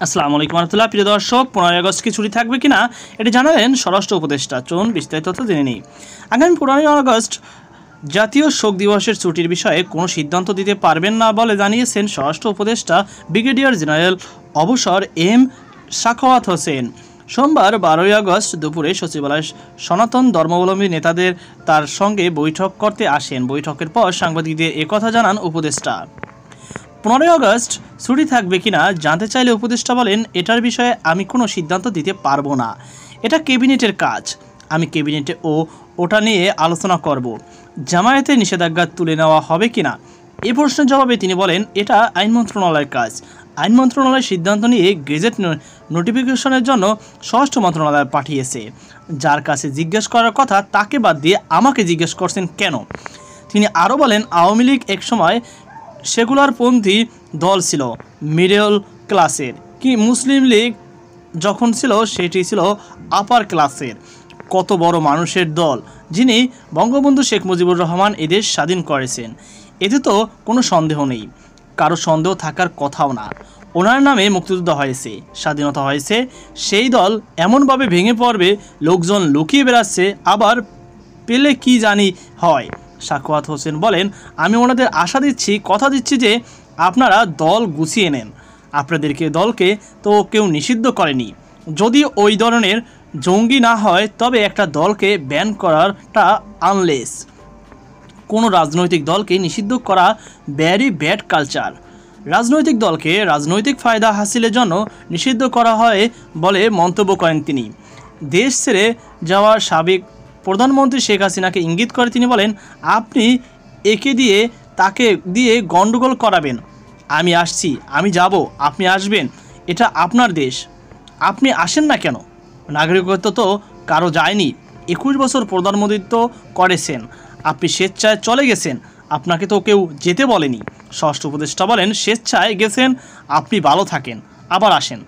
আসসালামু আলাইকুম রহমতুল্লাহ। প্রিয় দর্শক, 15 আগস্ট কি ছুটি থাকবে কিনা এটি জানালেন স্বরাষ্ট্র উপদেষ্টা। চলুন বিস্তারিত তথ্য জেনে নিই। আগামী 15 আগস্ট জাতীয় শোক দিবসের ছুটির বিষয়ে কোনো সিদ্ধান্ত দিতে পারবেন না বলে জানিয়েছেন স্বরাষ্ট্র উপদেষ্টা ব্রিগেডিয়ার জেনারেল অবসর এম সাখাওয়াত হোসেন। সোমবার 12 আগস্ট দুপুরে সচিবালয়ে সনাতন ধর্মাবলম্বী নেতাদের তার সঙ্গে বৈঠক করতে আসেন। বৈঠকের পর সাংবাদিকদের একথা জানান উপদেষ্টা। 15 আগস্ট ছুটি থাকবে কিনা জানতে চাইলে উপদেষ্টা বলেন, এটার বিষয়ে আমি কোনো সিদ্ধান্ত দিতে পারবো না। এটা ক্যাবিনেটের কাজ। আমি ক্যাবিনেটে ওটা নিয়ে আলোচনা করব। জামায়াতে নিষেধাজ্ঞা তুলে নেওয়া হবে কিনা এই প্রশ্নের জবাবে তিনি বলেন, এটা আইন মন্ত্রণালয়ের কাজ। আইন মন্ত্রণালয় সিদ্ধান্ত নিয়ে গেজেট নোটিফিকেশনের জন্য স্বরাষ্ট্র মন্ত্রণালয় পাঠিয়েছে। যার কাছে জিজ্ঞেস করার কথা তাকে বাদ দিয়ে আমাকে জিজ্ঞেস করছেন কেন? তিনি আরও বলেন, আওয়ামী লীগ একসময় সেকুলারপন্থী দল ছিল, মিডল ক্লাসের। কি মুসলিম লীগ যখন ছিল সেটি ছিল আপার ক্লাসের। কত বড় মানুষের দল, যিনি বঙ্গবন্ধু শেখ মুজিবুর রহমান এদেশ স্বাধীন করেছেন, এতে তো কোনো সন্দেহ নেই, কারো সন্দেহ থাকার কথাও না। ওনার নামে মুক্তিযুদ্ধ হয়েছে, স্বাধীনতা হয়েছে। সেই দল এমনভাবে ভেঙে পড়বে, লোকজন লুকিয়ে বেড়াচ্ছে, আবার পেলে কি জানি হয়। সাখাওয়াত হোসেন বলেন, আমি ওনাদের আশা দিচ্ছি, কথা দিচ্ছি যে আপনারা দল গুছিয়ে নেন। আপনাদেরকে দলকে তো কেউ নিষিদ্ধ করেনি। যদি ওই ধরনের জঙ্গি না হয় তবে একটা দলকে ব্যান করাটা আনলেস। কোনো রাজনৈতিক দলকে নিষিদ্ধ করা ভ্যারি ব্যাড কালচার। রাজনৈতিক দলকে রাজনৈতিক ফায়দা হাসিলের জন্য নিষিদ্ধ করা হয় বলে মন্তব্য করেন তিনি। দেশ ছেড়ে যাওয়ার সাবেক প্রধানমন্ত্রী শেখ হাসিনাকে ইঙ্গিত করে তিনি বলেন, আপনি একে দিয়ে তাকে দিয়ে গণ্ডগোল করাবেন। আমি আসছি, আমি যাব, আপনি আসবেন, এটা আপনার দেশ, আপনি আসেন না কেন? নাগরিকত্ব তো কারো যায়নি। 21 বছর প্রধানমন্ত্রিত্ব করেছেন, আপনি স্বেচ্ছায় চলে গেছেন, আপনাকে তো কেউ যেতে বলেনি। স্বরাষ্ট্র উপদেষ্টা বলেন, স্বেচ্ছায় গেছেন, আপনি ভালো থাকেন, আবার আসেন।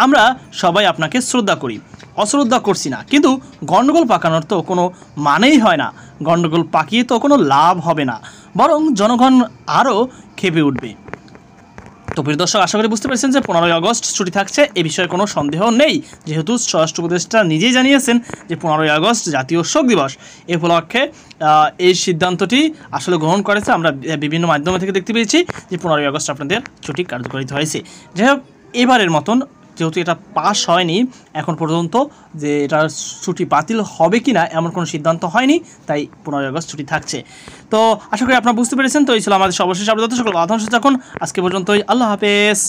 আমরা সবাই আপনাকে শ্রদ্ধা করি, অশ্রদ্ধা করছি না, কিন্তু গণ্ডগোল পাকানোর তো কোনো মানেই হয় না। গণ্ডগোল পাকিয়ে তো কোনো লাভ হবে না, বরং জনগণ আরও ক্ষেপে উঠবে। তো প্রিয় দর্শক, আশা করি বুঝতে পেরেছেন যে 15 আগস্ট ছুটি থাকছে, এ বিষয়ে কোনো সন্দেহ নেই, যেহেতু স্বরাষ্ট্র উপদেষ্টা নিজেই জানিয়েছেন যে 15 আগস্ট জাতীয় শোক দিবস। এ উপলক্ষে এই সিদ্ধান্তটি আসলে গ্রহণ করেছে। আমরা বিভিন্ন মাধ্যম থেকে দেখতে পেয়েছি যে 15 আগস্ট আপনাদের ছুটি কার্যকরিত হয়েছে। যাই হোক, এবারের মতন যেহেতু এটা পাস হয়নি এখন পর্যন্ত, যে এটার ছুটি বাতিল হবে কি না এমন কোনো সিদ্ধান্ত হয়নি, তাই 15 আগস্ট ছুটি থাকছে। তো আশা করি আপনারা বুঝতে পেরেছেন। তো এই ছিল আমাদের সর্বশেষ আপডেট। সকল আধান থাকুন আজকে পর্যন্তই। আল্লাহ হাফেজ।